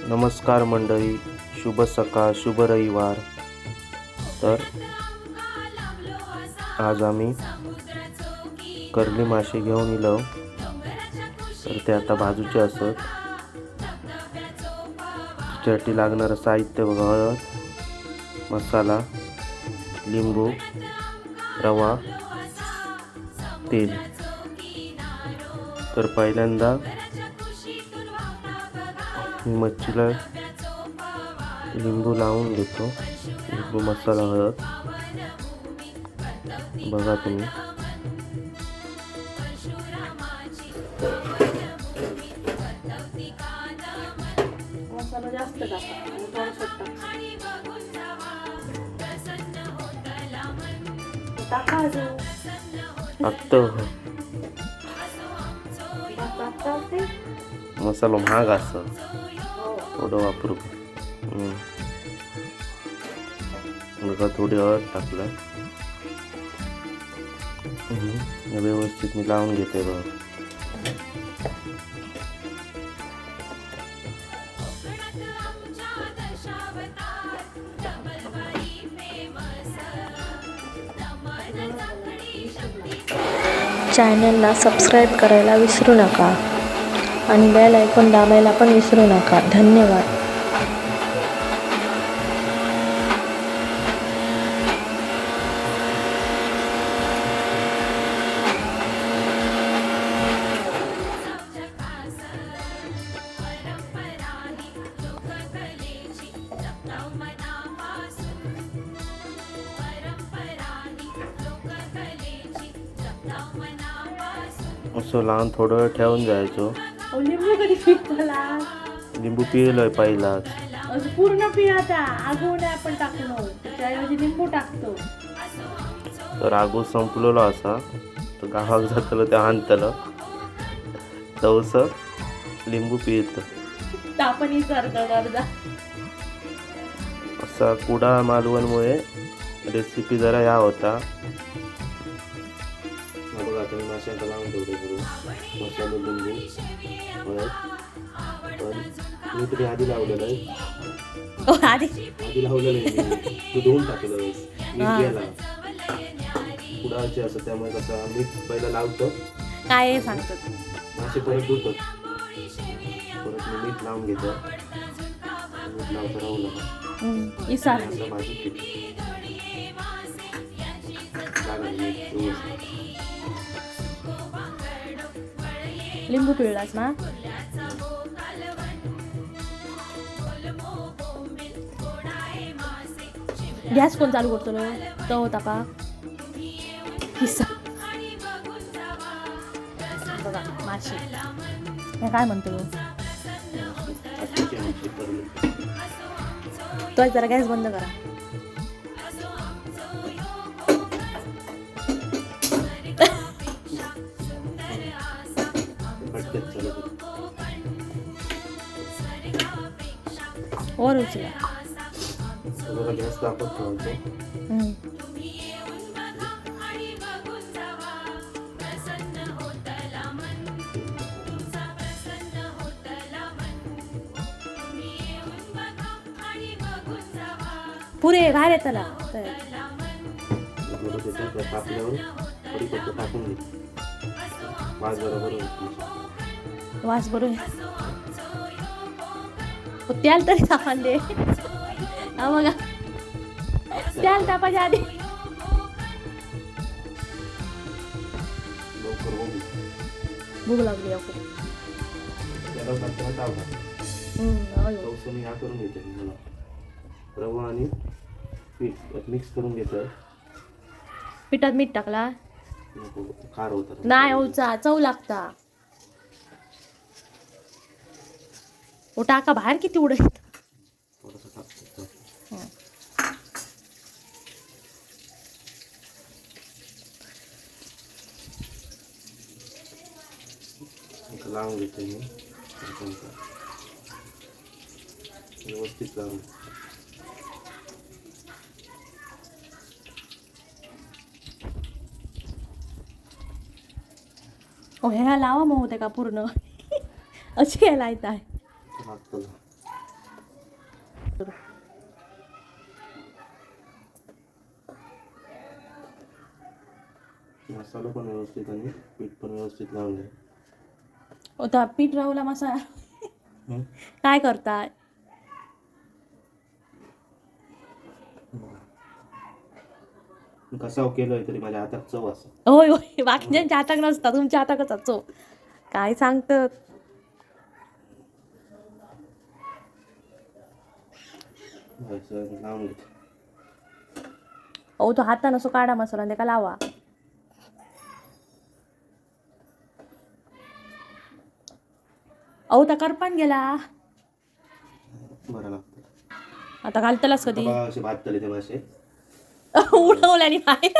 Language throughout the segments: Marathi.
नमस्कार मंडळी, शुभ सकाळ, शुभ रविवार. तर आज आम्ही कर्ली मासे घेऊन इलो. तर ते आता भाजूचे असत. त्यासाठी लागणारं साहित्य बघा: हळद, मसाला, लिंबू, रवा, तेल. तर पहिल्यांदा मच्छीला लिंबू लावून घेतो. लिंबू, मसाला, हळद बघा तुम्ही. मसाला जास्त मसाला महाग असं थोडं वापरू. बघा, थोडी हळद टाकलं. व्यवस्थित मी लावून घेते बघा. चॅनलला सबस्क्राईब करायला विसरू नका आणि बेल आयकॉन दाबायला पण विसरू नका. धन्यवाद. असं लावून थोडं वेळ ठेवून जायचो. लिंबू कधी पिकला? लिंबू पिळलोय पहिलाच. पूर्ण पिळाता आगवणे आपण टाकलो, त्याऐवजी लिंबू टाकतो. तर आगो संपलेलो असा. तर गावाक जातलो ते आणतलं तवस लिंबू पिळत. तापणी अर्धा असा कुडा मालवणमुळे रेसिपी जरा या होता. बघा तुम्ही माशांका लावून ठेवले करून मसाला, लिंबू, हळद. पण मी तरी आधी लावलेलं आहे. आधी लावलेलं आहे. तू धुवून टाकलं मीठ गेला कुडाचे असं. त्यामुळे कसं मीठ पहिला लावतो, काय सांगतात मासे परत धुतो, परत मी मीठ लावून घेतो. मीठ लावतो राहू नका. इसार भाजी लिंबू पिळलास ना. गॅस कोण चालू करतो ना तो होता का किस्सा. बघा माशी हे काय म्हणतो तो. जरा गॅस बंद करा. और उचला गॅस दाखवत ठेवायचो. पुरे बाहेर येताला तापल्यावर कढीपत्ता टाकून घे. वास बरोबर वास बरोबर. त्याला तरी तापान दे. हा बघा, त्याला तापाच्या आधी भूक लागली. करून घेते मला. रवा आणि पीठ मिक्स करून घेतं. पिठात मीठ टाकला खार होता नाही होचा चव लागता. ओ टाका बाहेर किती उडत. थोडासा टाकतो. लावून घेते मी व्यवस्थित लावून. ह्याला लावा मग होते का पूर्ण अशी यायला येत आहे. मसाला पण व्यवस्थित आणि पीठ पण व्यवस्थित लावलंय. होता पीठ राहूला मसाला काय करताय? कसा केलोय तरी माझ्या हातात चव असं. होय होय, बाकीच्यांच्या हाताक नसता, तुमच्या हाताकच असतो. काय सांगतात. लावून घेतो. अहो तो हातानं असो काढा मसाला आणि का लावा. अहो त्या करपान गेला. बरं लागतं. आता घालतलास कधी? असे भात तले ते मासे उडवल्याने बाहेर.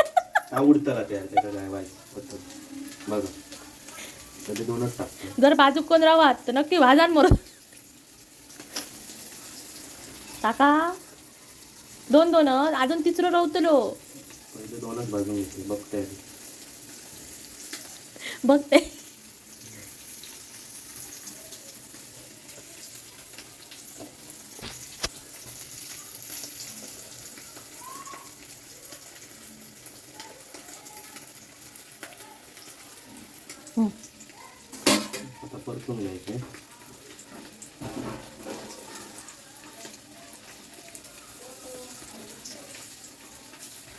आवडतं त्या त्याचा काय वाईट बघा त्याचे 2च टाकतो. जर बाजूक कोण राहत तर नक्की भाजान मर टाका. 2 अजून तिसरं रवतलो. पहिले 2च भाजून घेतले. बघताय बघते. आता परतून घ्यायचे.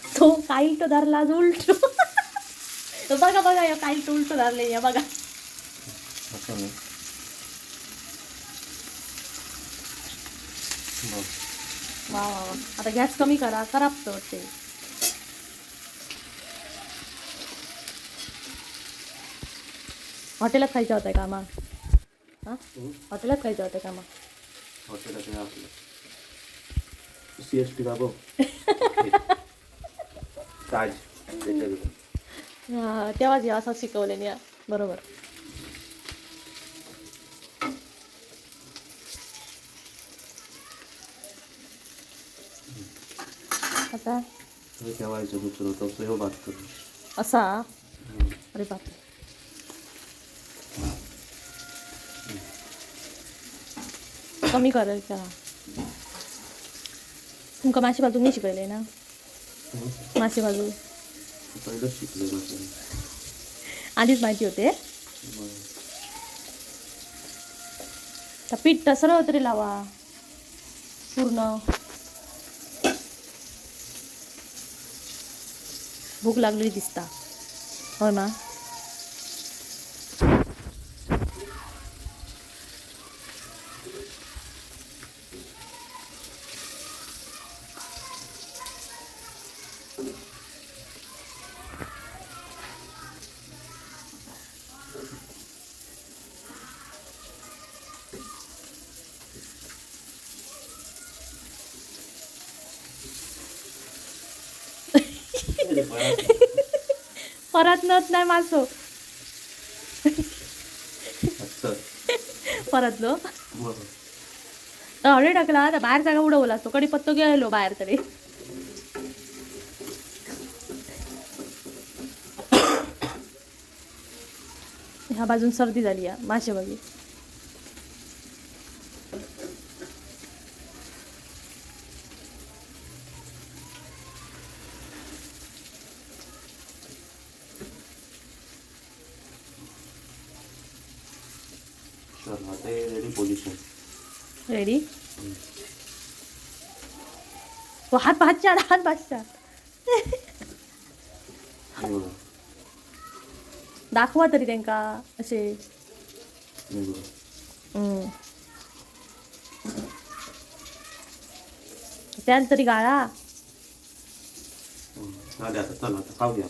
तो काही तो धरला आज उलटो. बघा बघा या काही तो उलटो धरले या बघा. असं नाही. वा वा वा. आता गॅस कमी करा, खराब तर ते. हॉटेलात खायचं होतं का मग? हां हॉटेलात खायचं होतं का मग? हॉटेलात आहे आपलं CST दाबव. ताज त्याच्याकडे. हां तेव्हाच या असं शिकवले या बरोबर. आता हे ठेवायचं दुसरं तसं हे भात करू. असा अरे बापरे. कमी करेल का? तुमका माशी बाजू नाही शिकवले ना? माशी बाजू पहिलंच शिकले माझं. आधीच माहिती होते. तर पीठ सरळ तरी लावा पूर्ण. भूक लागलेली दिसता हो ना. परत नत नाही मासो. परत लो हळे टाकला तर बाहेर जागा उडवला तो कडीपत्तो गेलो बाहेर तरी. ह्या बाजून सर्दी झाली या मासे बघी. Ready position ready. हात भाजच्या हात भाजच्या दाखवा तरी त्यांका असे. त्यान तरी गाळा. चला आता खाऊया.